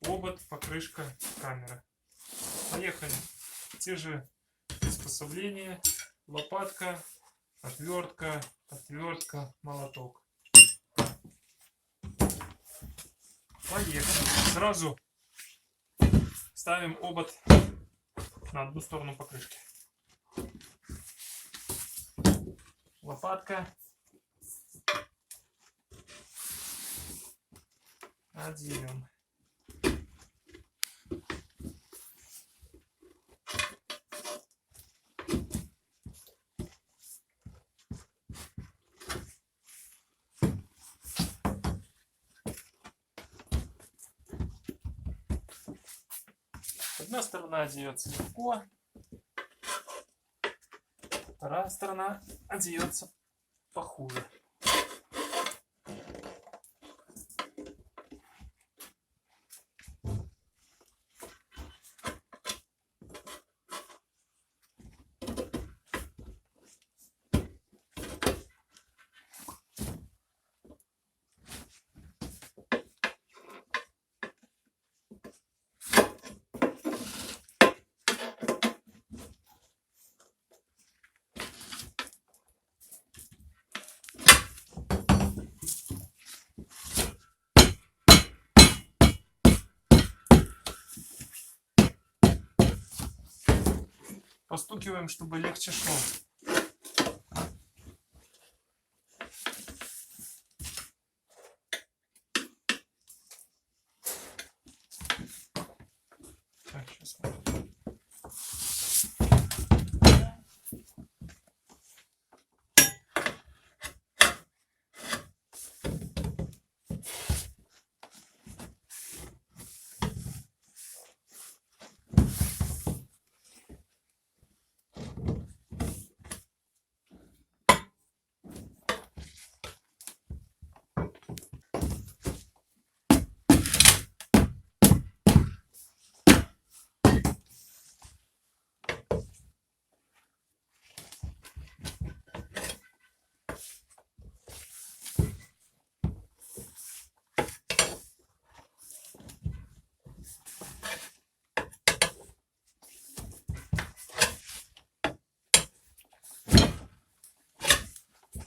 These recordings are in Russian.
обод, покрышка, камера. Поехали. Те же приспособления: лопатка, отвертка, молоток. Поехали. Сразу ставим обод на одну сторону покрышки. Лопатка. Отделим. Одна сторона одеется легко, вторая сторона одеется похуже. Постукиваем, чтобы легче шло. Так, сейчас смотрим.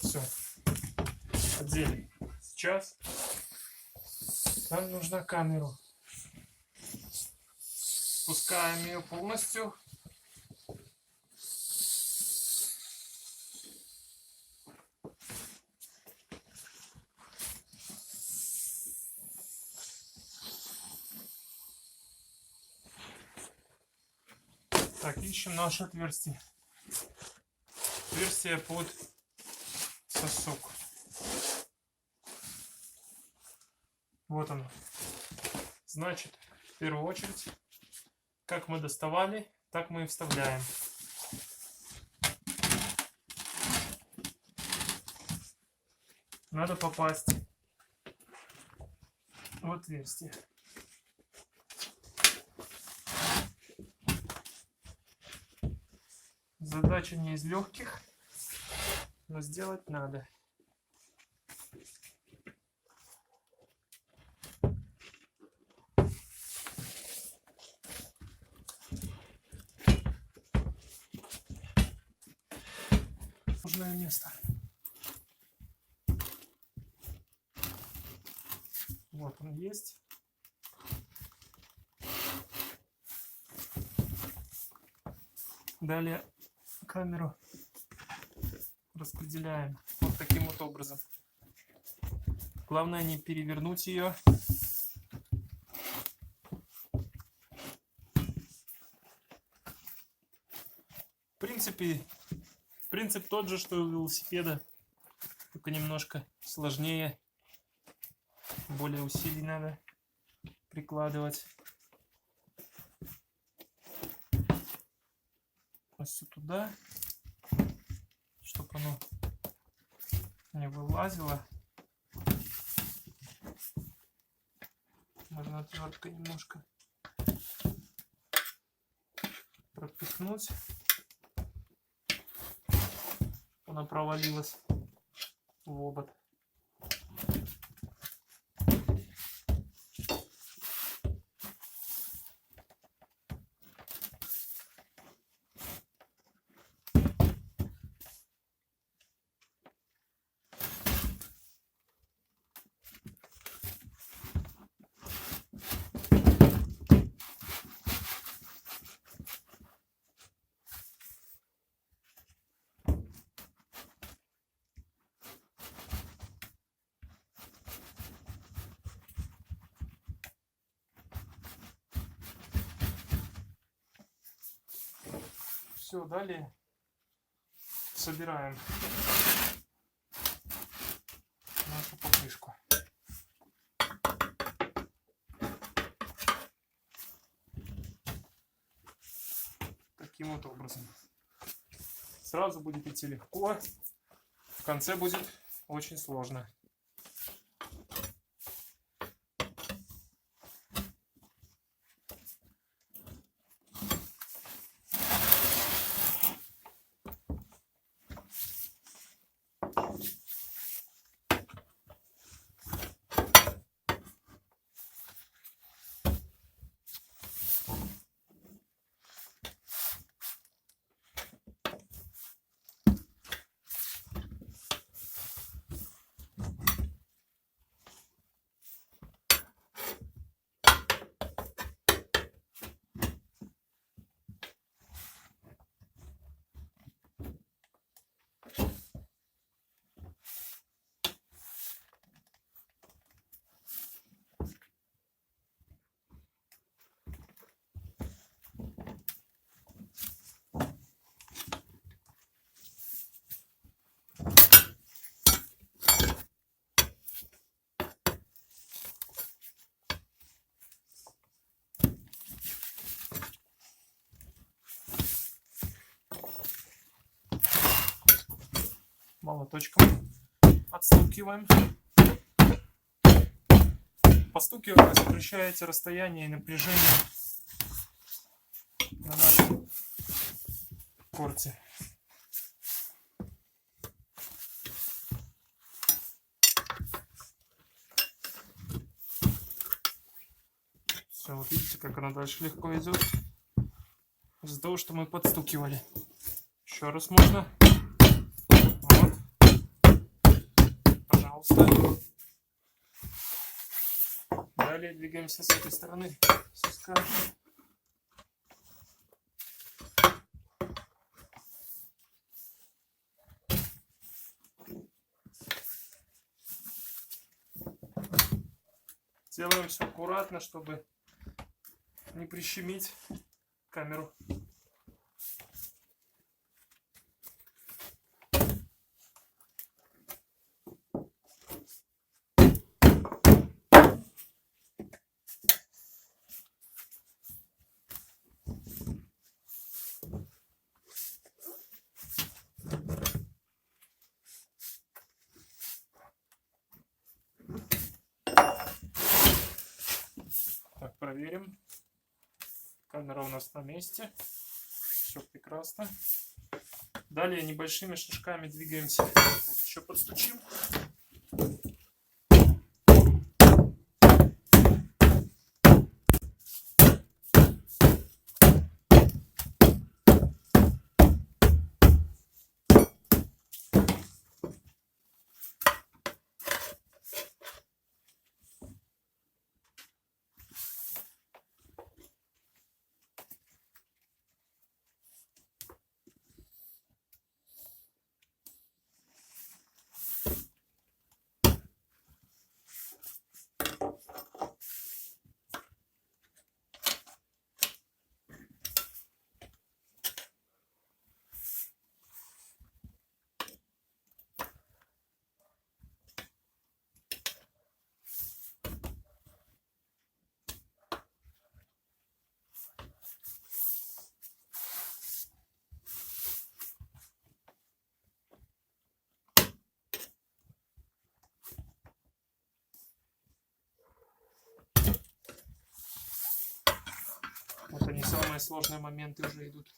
Все. Отделим. Сейчас нам нужна камеру. Спускаем ее полностью. Так, ищем наше отверстие. Отверстие под сосок. Вот оно. Значит, в первую очередь, как мы доставали, так мы и вставляем. Надо попасть в отверстие. Задача не из легких, но сделать надо. Нужное место. Вот он есть. Далее камеру распределяем вот таким вот образом. Главное не перевернуть ее. В принципе, принцип тот же, что и у велосипеда, только немножко сложнее. Более усилий надо прикладывать. Все туда, чтобы оно не вылазило. Можно отверткой немножко пропихнуть. Она провалилась в обод. Все, далее собираем нашу покрышку. Таким вот образом. Сразу будет идти легко, в конце будет очень сложно. Молоточком отстукиваем. Постукивая, сокращаете расстояние и напряжение на нашем корте. Все, вот видите, как она дальше легко идет. Из-за того, что мы подстукивали. Еще раз можно. Вот. Пожалуйста. Далее двигаемся с этой стороны соска. Делаем все аккуратно, чтобы не прищемить камеру. Так, проверим. Камера у нас на месте. Все прекрасно. Далее небольшими шажками двигаемся. Так, еще подстучим. Вот они, самые сложные моменты уже идут.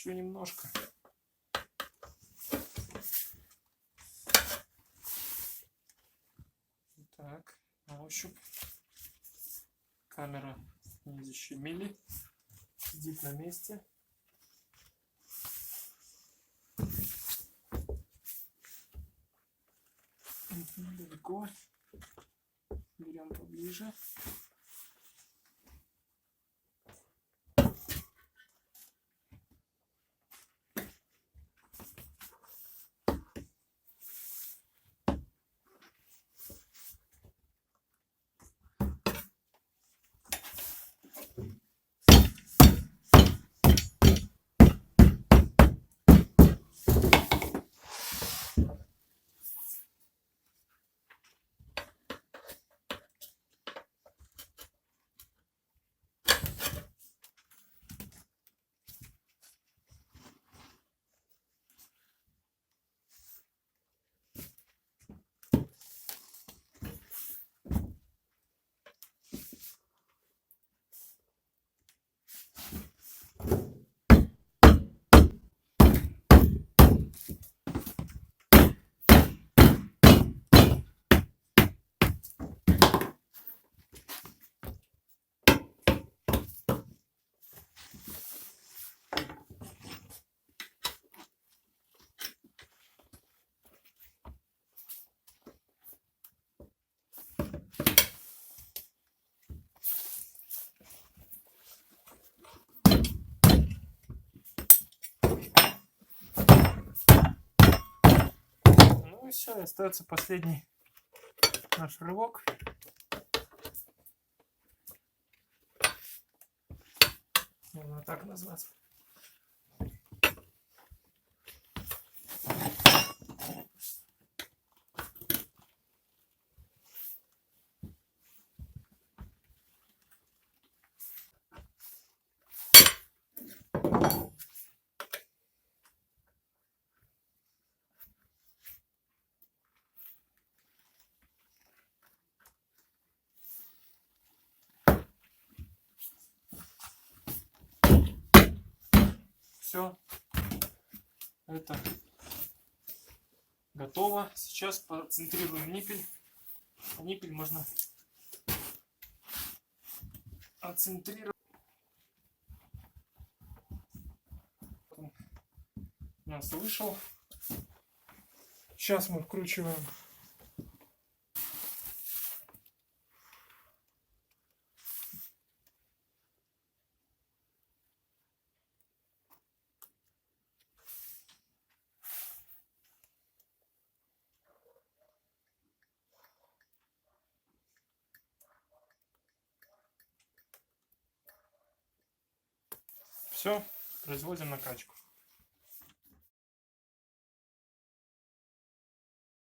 Еще немножко. Так, на ощупь. Камера не защемили. Сидит на месте. Далеко. Берем поближе. Ну и все, остается последний наш рывок. Можно так назвать. Все, это готово. Сейчас поцентрируем ниппель. Ниппель можно отцентрировать. У нас вышел. Сейчас мы вкручиваем все, производим накачку.